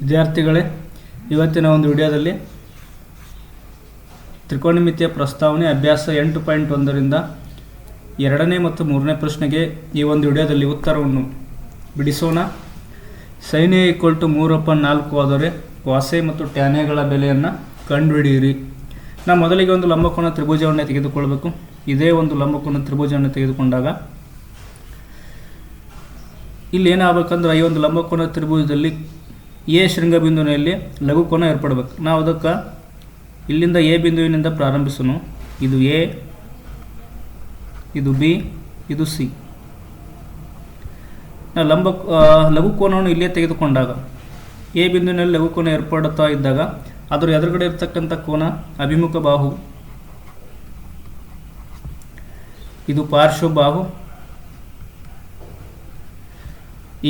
ವಿದ್ಯಾರ್ಥಿಗಳೇ, ಇವತ್ತಿನ ಒಂದು ವಿಡಿಯೋದಲ್ಲಿ ತ್ರಿಕೋನಮಿತಿಯ ಪ್ರಸ್ತಾವನೆ ಅಭ್ಯಾಸ 8.1ರಿಂದ 2ನೇ ಮತ್ತು 3ನೇ ಪ್ರಶ್ನೆಗೆ ಈ ಒಂದು ವಿಡಿಯೋದಲ್ಲಿ ಉತ್ತರವನ್ನು ಬಿಡಿಸೋಣ. sin A = 3/4 ಆದರೆ cos A ಮತ್ತು tan A ಗಳ ಬೆಲೆಯನ್ನು ಕಂಡುಹಿಡಿಯಿರಿ. ನಾವು ಮೊದಲಿಗೆ ಒಂದು ಲಂಬಕೋನ ತ್ರಿಭುಜವನ್ನು ತೆಗೆದುಕೊಳ್ಳಬೇಕು. ಇದೇ ಒಂದು ಲಂಬಕೋನ ತ್ರಿಭುಜವನ್ನು ತೆಗೆದುಕೊಂಡಾಗ ಇಲ್ಲಿ ಏನಾಗಬೇಕಂದ್ರೆ ಈ ಒಂದು ಲಂಬಕೋನ ತ್ರಿಭುಜದಲ್ಲಿ ಎ ಶೃಂಗಬಿಂದುವಿನಲ್ಲಿ ಲಘುಕೋನ ಏರ್ಪಡಬೇಕು. ನಾವು ಅದಕ್ಕೆ ಇಲ್ಲಿಂದ ಎ ಬಿಂದುವಿನಿಂದ ಪ್ರಾರಂಭಿಸೋಣ. ಇದು ಎ, ಇದು ಬಿ, ಇದು ಸಿ. ನಾವು ಲಘುಕೋನವನ್ನು ಇಲ್ಲೇ ತೆಗೆದುಕೊಂಡಾಗ ಎ ಬಿಂದುವಿನಲ್ಲಿ ಲಘುಕೋನ ಏರ್ಪಡುತ್ತಾ ಇದ್ದಾಗ ಅದರ ಎದುರುಗಡೆ ಇರತಕ್ಕಂಥ ಕೋನ ಅಭಿಮುಖ ಬಾಹು, ಇದು ಪಾರ್ಶ್ವ ಬಾಹು.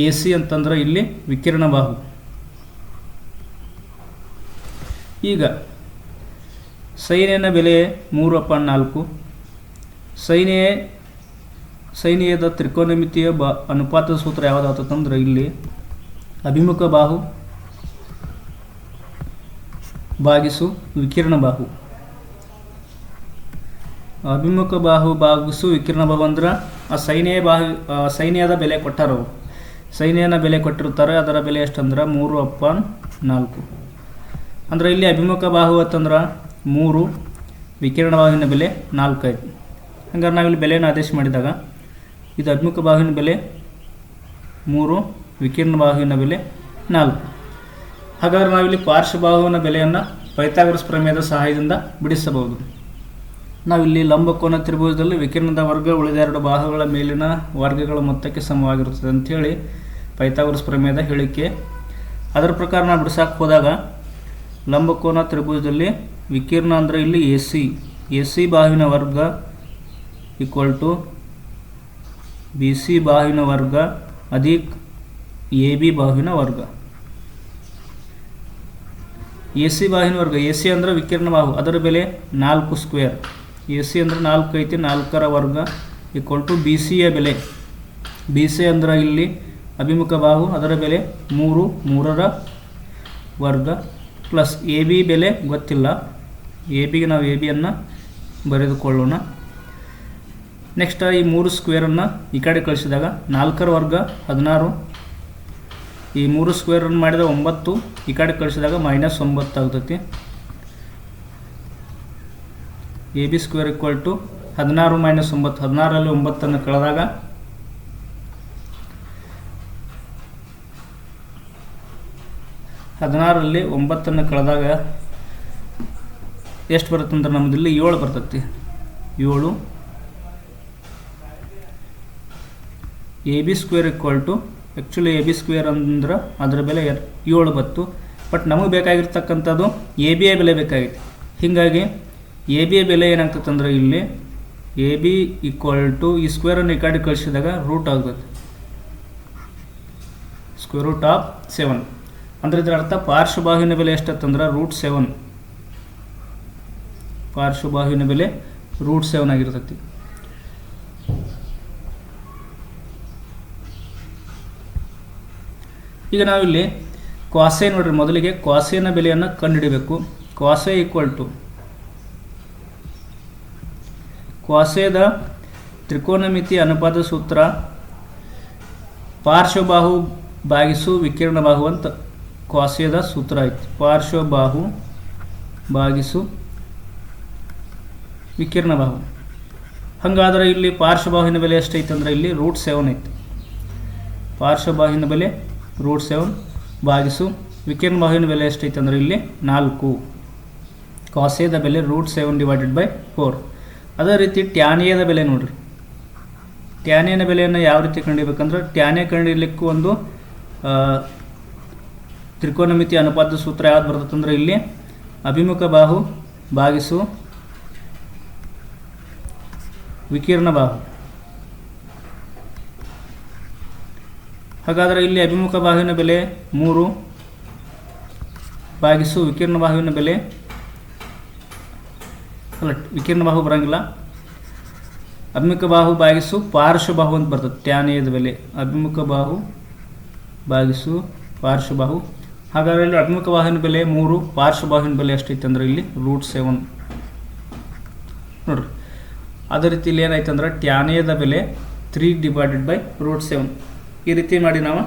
ಎ ಸಿ ಅಂತಂದ್ರೆ ಇಲ್ಲಿ ವಿಕಿರಣ ಬಾಹು. ಈಗ sin A ನ ಬೆಲೆ 3/4. sin A ದ ತ್ರಿಕೋನಮಿತಿಯ ಅನುಪಾತದ ಸೂತ್ರ ಯಾವುದಾಗ್ತಂದ್ರೆ ಇಲ್ಲಿ ಅಭಿಮುಖ ಬಾಹು ಭಾಗಿಸು ವಿಕಿರಣ ಬಾಹು. ಅಭಿಮುಖ ಬಾಹು ಭಾಗಿಸು ವಿಕಿರಣ ಬಾಹು ಅಂದ್ರೆ ಆ sin A ದ ಬೆಲೆ ಕೊಟ್ಟಾರ. sin A ನ ಬೆಲೆ ಕೊಟ್ಟಿರ್ತಾರೆ. ಅದರ ಬೆಲೆ ಎಷ್ಟಂದ್ರೆ 3/4. ಅಂದ್ರೆ ಇಲ್ಲಿ ಅಭಿಮುಖ ಬಾಹು ಅಂತಂದ್ರೆ 3, ವಿಕಿರಣ ಬಾಹುವಿನ ಬೆಲೆ 4 ಆಯಿತು. ಹಂಗಾರೆ ನಾವಿಲ್ಲಿ ಬೆಲೆಯನ್ನು ಆದೇಶ ಮಾಡಿದಾಗ ಇದು ಅಭಿಮುಖ ಬಾಹುವಿನ ಬೆಲೆ 3, ವಿಕಿರಣ ಬಾಹುವಿನ ಬೆಲೆ 4. ಹಾಗಾದರೆ ನಾವಿಲ್ಲಿ ಪಾರ್ಶ್ವಬಾಹುವಿನ ಬೆಲೆಯನ್ನು ಪೈಥಾಗರಸ್ ಪ್ರಮೇಯದ ಸಹಾಯದಿಂದ ಬಿಡಿಸಬಹುದು. ನಾವಿಲ್ಲಿ ಲಂಬಕೋನ ತ್ರಿಭುಜದಲ್ಲಿ ವಿಕಿರಣದ ವರ್ಗ ಉಳಿದ 2 ಬಾಹುಗಳ ಮೇಲಿನ ವರ್ಗಗಳ ಮೊತ್ತಕ್ಕೆ ಸಮವಾಗಿರುತ್ತದೆ ಅಂಥೇಳಿ ಪೈಥಾಗರಸ್ ಪ್ರಮೇಯದ ಹೇಳಿಕೆ. ಅದರ ಪ್ರಕಾರ ನಾವು ಬಿಡಿಸಕ್ಕೆ ಹೋದಾಗ ಲಂಬಕೋನ ತ್ರಿಭುಜದಲ್ಲಿ ವಿಕಿರಣ ಅಂದರೆ ಇಲ್ಲಿ ಎ ಸಿ ಬಾಹುವಿನ ವರ್ಗ = ಬಿ ಸಿ ಬಾಹುವಿನ ವರ್ಗ ಅಧಿಕ್ ಎ ಬಿ ಬಾಹುವಿನ ವರ್ಗ. ಎ ಸಿ ಬಾಹುವಿನ ವರ್ಗ, ಎ ಸಿ ಅಂದರೆ ವಿಕಿರಣ ಬಾಹು, ಅದರ ಬೆಲೆ 4². ಎ ಸಿ ಅಂದರೆ 4 ಐತಿ, 4ರ ವರ್ಗ = ಬಿ ಸಿಯ ಬೆಲೆ. ಬಿ ಸಿ ಅಂದ್ರೆ ಇಲ್ಲಿ ಅಭಿಮುಖ ಬಾಹು, ಅದರ ಬೆಲೆ 3, 3ರ ವರ್ಗ ಪ್ಲಸ್ ಎ ಬಿ ಬೆಲೆ ಗೊತ್ತಿಲ್ಲ. ಎ ಬಿಗೆ ನಾವು ಎ ಬಿಯನ್ನು ಬರೆದುಕೊಳ್ಳೋಣ. ನೆಕ್ಸ್ಟ್ ಈ 3² ಈ ಕಡೆ ಕಳಿಸಿದಾಗ 4ರ ವರ್ಗ 16, ಈ 3² ಮಾಡಿದ 9, ಈ ಕಡೆ ಕಳಿಸಿದಾಗ -9 ಆಗ್ತೈತಿ. ಎ ಬಿ ಸ್ಕ್ವೇರ್ = 16 - 9, 16ರಲ್ಲಿ 9 ಕಳೆದಾಗ ಹದಿನಾರರಲ್ಲಿ 9 ಕಳೆದಾಗ ಎಷ್ಟು ಬರುತ್ತೆ ಅಂದ್ರೆ ನಮ್ಮದು ಇಲ್ಲಿ 7 ಬರ್ತೈತಿ. 7 A B square actually A B square ಅಂದ್ರೆ ಅದರ ಬೆಲೆ 7 ಬತ್ತು. ಬಟ್ ನಮಗೆ ಬೇಕಾಗಿರ್ತಕ್ಕಂಥದ್ದು ಎ ಬಿಯ ಬೆಲೆ ಬೇಕಾಗಿತ್ತು. ಹೀಗಾಗಿ ಎ ಬಿಯ ಬೆಲೆ ಏನಾಗ್ತದೆ ಅಂದ್ರೆ ಇಲ್ಲಿ ಎ ಬಿ = ಈ ಸ್ಕ್ವೇರನ್ನು ಈ ಕಡೆ ಕಳಿಸಿದಾಗ ರೂಟ್ ಆಗ್ತದೆ, √7. ಅಂದರೆ ಇದರ ಅರ್ಥ ಪಾರ್ಶ್ವಬಾಹುವಿನ ಬೆಲೆ ಎಷ್ಟಂದ್ರೆ √7. ಪಾರ್ಶ್ವಬಾಹುವಿನ ಬೆಲೆ √7 ಆಗಿರ್ತೈತಿ. ಈಗ ನಾವಿಲ್ಲಿ cos A ನೋಡ್ರಿ, ಮೊದಲಿಗೆ cos A ನ ಬೆಲೆಯನ್ನು ಕಂಡುಹಿಡಬೇಕು. cos A ದ ತ್ರಿಕೋನಮಿತಿ ಅನುಪಾತ ಸೂತ್ರ ಪಾರ್ಶ್ವಬಾಹು ಭಾಗಿಸು ವಿಕಿರಣ ಬಾಹು ಅಂತ cos A ದ ಸೂತ್ರ ಆಯ್ತು. ಪಾರ್ಶ್ವಬಾಹು ಭಾಗಿಸು ವಿಕಿರಣ ಬಾಹು. ಹಾಗಾದರೆ ಇಲ್ಲಿ ಪಾರ್ಶ್ವಬಾಹುವಿನ ಬೆಲೆ ಎಷ್ಟೈತೆ ಅಂದರೆ ಇಲ್ಲಿ √7 ಐತೆ. ಪಾರ್ಶ್ವಬಾಹುವಿನ ಬೆಲೆ √7 ಭಾಗಿಸು ವಿಕಿರಣ ಬಾಹುವಿನ ಬೆಲೆ ಎಷ್ಟೈತೆ ಅಂದರೆ ಇಲ್ಲಿ 4. cos A ದ ಬೆಲೆ √7 / 4. ಅದೇ ರೀತಿ tan A ದ ಬೆಲೆ ನೋಡಿರಿ. tan A ನ ಬೆಲೆಯನ್ನು ಯಾವ ರೀತಿ ಕಂಡುಹಿಡಬೇಕಂದ್ರೆ tan A ಕಂಡುಹಿಡಲಿಕ್ಕೂ ಒಂದು ತ್ರಿಕೋನಮಿತಿ ಅನುಪಾತದ ಸೂತ್ರ ಯಾವ್ದು ಬರ್ತದೆ ಅಂದರೆ ಇಲ್ಲಿ ಅಭಿಮುಖ ಬಾಹು ಭಾಗಿಸು ವಿಕಿರಣ ಬಾಹು. ಹಾಗಾದರೆ ಇಲ್ಲಿ ಅಭಿಮುಖ ಬಾಹುವಿನ ಬೆಲೆ 3 ಭಾಗಿಸು ವಿಕಿರಣ ಬಾಹುವಿನ ಬೆಲೆ ವಿಕಿರಣ ಬಾಹು ಬರಂಗಿಲ್ಲ, ಅಭಿಮುಖ ಬಾಹು ಭಾಗಿಸು ಪಾರ್ಶ್ವಬಾಹು ಅಂತ ಬರ್ತದೆ. tan A ದ ಬೆಲೆ ಅಭಿಮುಖ ಬಾಹು ಭಾಗಿಸು ಪಾರ್ಶ್ವಬಾಹು ಹಾಗಾದರೆ ಇಲ್ಲಿ ಅಭಿಮುಖ ಬಾಹುವಿನ ಬೆಲೆ 3, ಪಾರ್ಶ್ವ ಬಾಹುವಿನ ಬೆಲೆ ಎಷ್ಟೈತೆ ಅಂದರೆ ಇಲ್ಲಿ √7 ನೋಡಿರಿ. ಅದೇ ರೀತಿ ಇಲ್ಲಿ ಏನಾಯ್ತು ಅಂದ್ರೆ ಟ್ಯಾನ್ ಎದ ಬೆಲೆ 3/√7. ಈ ರೀತಿ ಮಾಡಿ ನಾವು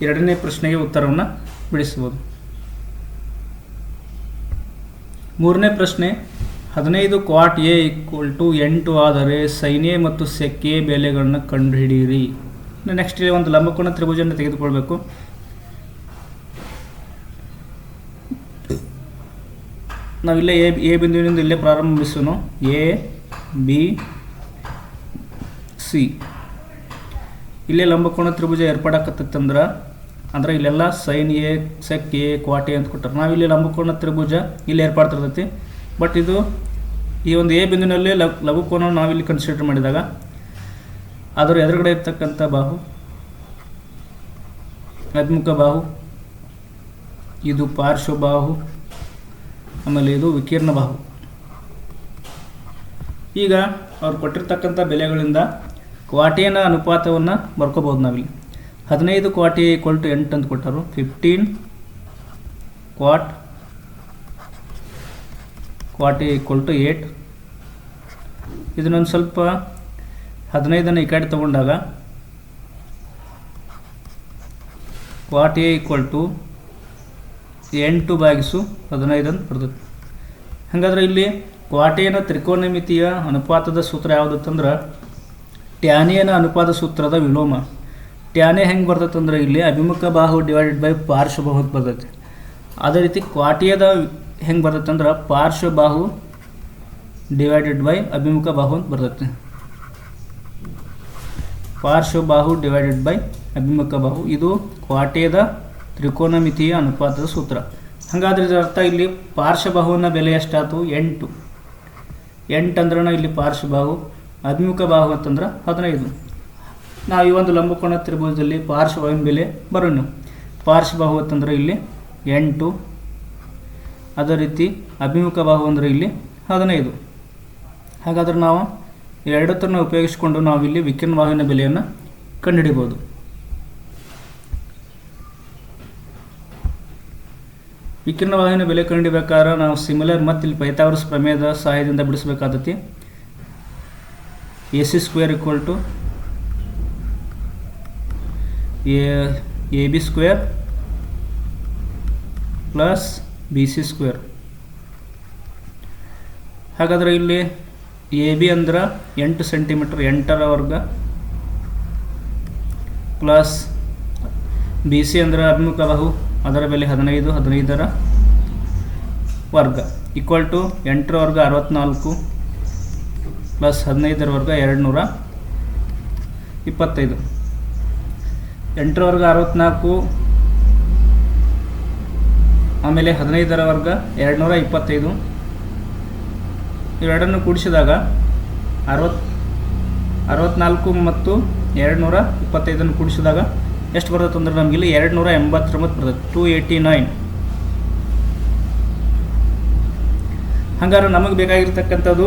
ಎರಡನೇ ಪ್ರಶ್ನೆಗೆ ಉತ್ತರವನ್ನು ಬಿಡಿಸ್ಬೋದು. ಮೂರನೇ ಪ್ರಶ್ನೆ, 15 ಕ್ವಾಟ್ ಎ = 8 ಆದರೆ sin A ಮತ್ತು sec A ಬೆಲೆಗಳನ್ನು ಕಂಡುಹಿಡಿಯಿರಿ. ನೆಕ್ಸ್ಟ್ ಇಲ್ಲಿ ಒಂದು ಲಂಬಕೋನ ತ್ರಿಭುಜವನ್ನು ತೆಗೆದುಕೊಳ್ಬೇಕು. ನಾವಿಲ್ಲೇ ಎ ಬಿಂದುವಿನಿಂದ ಇಲ್ಲೇ ಪ್ರಾರಂಭಿಸೋಣ. ಎ ಬಿ ಸಿ ಇಲ್ಲೇ ಲಂಬಕೋನ ತ್ರಿಭುಜ ಏರ್ಪಡಕತ್ತಂದ್ರೆ ಅಂದ್ರೆ ಇಲ್ಲೆಲ್ಲ sin A sec A quartz A ಅಂತ ಕೊಟ್ಟಾರೆ. ನಾವಿಲ್ಲಿ ಲಂಬಕೋನ ತ್ರಿಭುಜ ಇಲ್ಲಿ ಏರ್ಪಡ್ತಿರ್ತೈತಿ. ಬಟ್ ಇದು ಈ ಒಂದು ಎ ಬಿಂದುವಿನಲ್ಲಿ ಲಘುಕೋನ ನಾವಿಲ್ಲಿ ಕನ್ಸಿಡರ್ ಮಾಡಿದಾಗ ಅದರ ಎದುರುಗಡೆ ಇರ್ತಕ್ಕಂಥ ಬಾಹು ಅಭಿಮುಖ ಬಾಹು, ಇದು ಪಾರ್ಶ್ವ ಬಾಹು, ಆಮೇಲೆ ಇದು ವಿಕೀರ್ಣ ಬಾಹು. ಈಗ ಅವ್ರು ಕೊಟ್ಟಿರ್ತಕ್ಕಂಥ ಬೆಲೆಗಳಿಂದ ಕ್ವಾಟೇನ ಅನುಪಾತವನ್ನು ಬರ್ಕೋಬೋದು ನಾವಿಲ್ಲಿ. 15 ಕ್ವಾಟ್ ಎ = 8 ಅಂತ ಕೊಟ್ಟರು. 15 ಕ್ವಾಟ್ ಎ = 8. ಇದನ್ನೊಂದು ಸ್ವಲ್ಪ 15 ಈ ಕಡೆ ತಗೊಂಡಾಗ ಕ್ವಾಟ್ ಎ = 8/15 ಅಂತ ಬರ್ತದೆ. ಹಾಗಾದ್ರೆ ಇಲ್ಲಿ ಕ್ವಾಟೇನ ತ್ರಿಕೋನಮಿತಿಯ ಅನುಪಾತದ ಸೂತ್ರ ಯಾವುದಂತಂದ್ರೆ ಟ್ಯಾನ್ ಎನ ಅನುಪಾತ ಸೂತ್ರದ ವಿಲೋಮ. ಟ್ಯಾನ್ ಎ ಹೆಂಗೆ ಬರ್ತೈತಂದ್ರೆ ಇಲ್ಲಿ ಅಭಿಮುಖ ಬಾಹು / ಪಾರ್ಶ್ವ ಬಾಹು ಅಂತ ಬರ್ತೈತೆ. ಅದೇ ರೀತಿ ಕ್ವಾಟಿಯದ ಹೆಂಗೆ ಬರ್ತೈತಂದ್ರೆ ಪಾರ್ಶ್ವ ಬಾಹು / ಅಭಿಮುಖ ಬಾಹು ಅಂತ ಬರ್ತೈತೆ. ಪಾರ್ಶ್ವ ಬಾಹು / ಅಭಿಮುಖ ಬಾಹು ಇದು ಕ್ವಾಟೇದ ತ್ರಿಕೋನಮಿತಿಯ ಅನುಪಾತದ ಸೂತ್ರ. ಹಾಗಾದ್ರೆ ಇದರ ಅರ್ಥ ಇಲ್ಲಿ ಪಾರ್ಶ್ವ ಬಾಹುವಿನ ಬೆಲೆ ಎಷ್ಟಾಯ್ತು? 8 ಅಂದ್ರೆ ಇಲ್ಲಿ ಪಾರ್ಶ್ವ ಬಾಹು, ಅಭಿಮುಖ ಬಾಹು ಅಂತಂದ್ರೆ 15. ನಾವು ಈ ಒಂದು ಲಂಬಕೋನ ತ್ರಿಭುಜದಲ್ಲಿ ಪಾರ್ಶ್ವ ಬಾಹುವಿನ ಬೆಲೆ ಬರೋಣ. ಪಾರ್ಶ್ವ ಬಾಹು ಅಂತಂದ್ರೆ ಇಲ್ಲಿ 8, ಅದೇ ರೀತಿ ಅಭಿಮುಖ ಬಾಹು ಅಂದರೆ ಇಲ್ಲಿ 15. ಹಾಗಾದ್ರೆ ನಾವು ಎರಡನ್ನು ಉಪಯೋಗಿಸಿಕೊಂಡು ನಾವಿಲ್ಲಿ ವಿಕೀರ್ಣ ಬಾಹುವಿನ ಬೆಲೆಯನ್ನು ಕಂಡುಹಿಡಿಬೋದು. ವಿಕೀರ್ಣ ಬಾಹುವಿನ ಬೆಲೆ ಕಂಡುಹಿಡಿಬೇಕಾದ್ರೆ ನಾವು ಸಿಮಿಲರ್ ಮತ್ತು ಇಲ್ಲಿ ಪೈಥಾಗರಸ್ ಪ್ರಮೇಯದ ಸಹಾಯದಿಂದ ಬಿಡಿಸಬೇಕಾದತಿ. AC² = AB² + BC². ಹಾಗಾದರೆ ಇಲ್ಲಿ AB ಅಂದ್ರೆ 8 ಸೆಂಟಿಮೀಟರ್, 8ರ ವರ್ಗ, ಪ್ಲಸ್ BC ಅಂದ್ರೆ ಅಭಿಮುಖ ಬಾಹು, ಅದರ ಬೆಲೆ 15, 15ರ ವರ್ಗ = 8ರ ವರ್ಗ 64 ಪ್ಲಸ್ 15ರ ವರ್ಗ 225. 8ರ ವರ್ಗ 64 ಆಮೇಲೆ 15ರ ವರ್ಗ 225. ಇವೆರಡನ್ನು ಕೂಡಿಸಿದಾಗ 64 ಮತ್ತು 225 ಕೂಡಿಸಿದಾಗ ಎಷ್ಟು ಬರ್ತದೆ ಅಂದ್ರೆ ನಮಗಿಲ್ಲಿ 289 ಬರ್ತದೆ, 289. ಹಂಗಾರೆ ನಮಗೆ ಬೇಕಾಗಿರ್ತಕ್ಕಂಥದ್ದು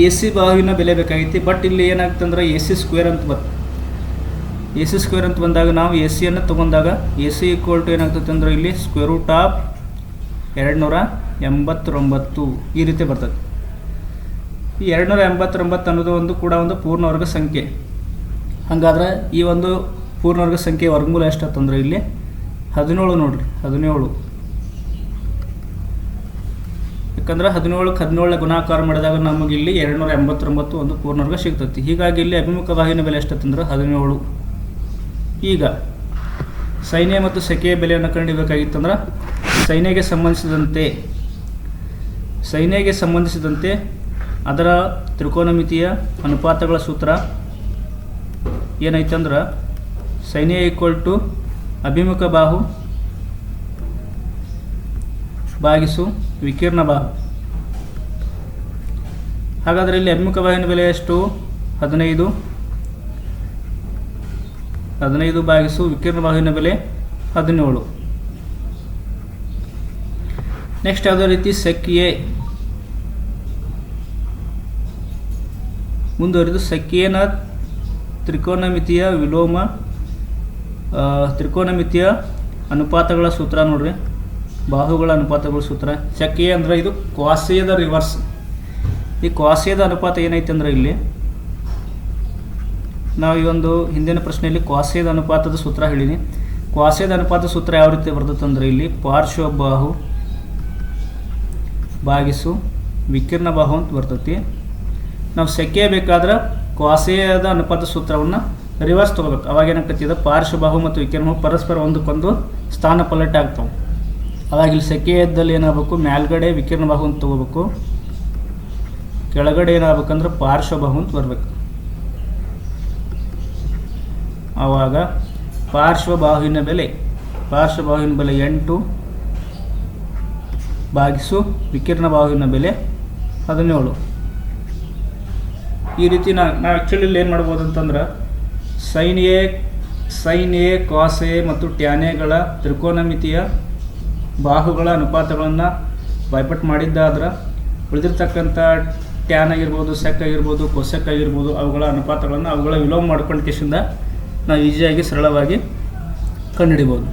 AC ಬಾಹುವಿನ ಬೆಲೆ ಬೇಕಾಗೈತಿ. ಬಟ್ ಇಲ್ಲಿ ಏನಾಗ್ತಂದ್ರೆ AC² ಅಂತ ಬರ್ತದೆ. AC² ಅಂತ ಬಂದಾಗ ನಾವು AC ತೊಗೊಂಡಾಗ AC = ಏನಾಗ್ತದೆ ಅಂದ್ರೆ ಇಲ್ಲಿ √289 ಈ ರೀತಿ ಬರ್ತದೆ. ಈ 289 ಅನ್ನೋದು ಒಂದು ಪೂರ್ಣವರ್ಗ ಸಂಖ್ಯೆ. ಹಾಗಾದ್ರೆ ಈ ಒಂದು ಪೂರ್ಣವರ್ಗ ಸಂಖ್ಯೆ ವರ್ಗಮೂಲ ಎಷ್ಟಾಗ್ತಂದ್ರೆ ಇಲ್ಲಿ 17 ನೋಡ್ರಿ, 17. ಯಾಕಂದ್ರೆ 17 ಗುಣಾಕಾರ ಮಾಡಿದಾಗ ನಮಗೆ ಇಲ್ಲಿ 289 ಒಂದು ಪೂರ್ಣವರ್ಗ ಸಿಗ್ತೈತಿ. ಹೀಗಾಗಿ ಇಲ್ಲಿ ಅಭಿಮುಖ ಬಾಹುವಿನ ಬೆಲೆ ಎಷ್ಟಾಗ್ತಂದ್ರೆ 17. ಈಗ sin A ಮತ್ತು sec A ಬೆಲೆಯನ್ನು ಕಂಡುಹಿಡಿಯಬೇಕಾಗಿತ್ತಂದ್ರೆ sin A ಗೆ ಸಂಬಂಧಿಸಿದಂತೆ ಅದರ ತ್ರಿಕೋನಮಿತಿಯ ಅನುಪಾತಗಳ ಸೂತ್ರ ಏನೈತಂದ್ರೆ sin A = ಅಭಿಮುಖ ಬಾಹು ಭಾಗಿಸು ವಿಕೀರ್ಣ ಬಾಹು. ಹಾಗಾದರೆ ಇಲ್ಲಿ ಅಭಿಮುಖ ಬಾಹುವಿನ ಬೆಲೆ ಎಷ್ಟು? 15. 15 ಭಾಗಿಸು ವಿಕೀರ್ಣ ಬಾಹುವಿನ ಬೆಲೆ 17. ನೆಕ್ಸ್ಟ್ ಯಾವುದೇ ರೀತಿ sec A ಮುಂದುವರಿದು sec A ನ ತ್ರಿಕೋನಮಿತಿಯ ಅನುಪಾತಗಳ ಸೂತ್ರ ನೋಡ್ರಿ, ಬಾಹುಗಳ ಅನುಪಾತಗಳ ಸೂತ್ರ ಚೆಕ್ ಎ ಅಂದರೆ ಇದು ಕ್ವಾಸೆದ ರಿವರ್ಸ್. ಈ ಕ್ವಾಸೆದ ಅನುಪಾತ ಏನೈತೆ ಅಂದರೆ ಇಲ್ಲಿ ನಾವು ಈ ಒಂದು ಹಿಂದಿನ ಪ್ರಶ್ನೆಯಲ್ಲಿ ಕ್ವಾಸೆದ ಅನುಪಾತದ ಸೂತ್ರ ಹೇಳಿನಿ. ಕ್ವಾಸೆದ ಅನುಪಾತ ಸೂತ್ರ ಯಾವ ರೀತಿ ಬರ್ತದೆ ಅಂದರೆ ಇಲ್ಲಿ ಪಾರ್ಶ್ವಬಾಹು ಭಾಗಿಸು ವಿಕಿರಣ ಬಾಹು ಅಂತ ಬರ್ತೈತಿ. ನಾವು ಸೆಕೆ ಬೇಕಾದ್ರೆ ಕ್ವಾಸೆದ ಅನುಪಾತ ಸೂತ್ರವನ್ನು ರಿವರ್ಸ್ ತೊಗೋಬೇಕು. ಅವಾಗ ಏನಾಗ್ತೈತಿ, ಪಾರ್ಶ್ವಬಾಹು ಮತ್ತು ವಿಕಿರಣ ಪರಸ್ಪರ ಒಂದಕ್ಕೊಂದು ಸ್ಥಾನ ಪಲ್ಲಟ ಆಗ್ತಾವೆ. ಅವಾಗ ಇಲ್ಲಿ ಸೆಕೆಯದಲ್ಲಿ ಏನಾಗಬೇಕು, ಮೇಲ್ಗಡೆ ವಿಕಿರಣ ಬಾಹು ಅಂತ ತೊಗೋಬೇಕು, ಕೆಳಗಡೆ ಏನಾಗಬೇಕಂದ್ರೆ ಪಾರ್ಶ್ವಬಾಹು ಅಂತ ಬರಬೇಕು. ಆವಾಗ ಪಾರ್ಶ್ವಬಾಹುವಿನ ಬೆಲೆ 8 ಭಾಗಿಸು ವಿಕಿರಣ ಬಾಹುವಿನ ಬೆಲೆ 17. ಈ ರೀತಿ ನಾವು ಆ್ಯಕ್ಚುಲಿ ಏನು ಮಾಡ್ಬೋದು ಅಂತಂದ್ರೆ ಸೈನ್ ಎ ಕಾಸ್ ಎ ಮತ್ತು ಟ್ಯಾನ್ ಎಗಳ ತ್ರಿಕೋನಮಿತಿಯ ಬಾಹುಗಳ ಅನುಪಾತಗಳನ್ನು ಬೈಪಟ್ ಮಾಡಿದ್ದಾದ್ರೆ ಉಳಿದಿರ್ತಕ್ಕಂಥ ಟ್ಯಾನ್ ಆಗಿರ್ಬೋದು, ಸೆಕ್ ಆಗಿರ್ಬೋದು, ಕೊಸೆಕ್ ಆಗಿರ್ಬೋದು, ಅವುಗಳ ಅನುಪಾತಗಳನ್ನು ಅವುಗಳ ವಿಲೋಮ ಮಾಡ್ಕೊಂಡು ಕೇಸಿಂದ ನಾವು ಈಸಿಯಾಗಿ ಸರಳವಾಗಿ ಕಂಡುಹಿಡಿಬೋದು.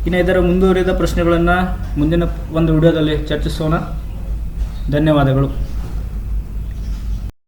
ಇನ್ನು ಇದರ ಮುಂದುವರಿದ ಪ್ರಶ್ನೆಗಳನ್ನು ಮುಂದಿನ ಒಂದು ವಿಡಿಯೋದಲ್ಲಿ ಚರ್ಚಿಸೋಣ. ಧನ್ಯವಾದಗಳು.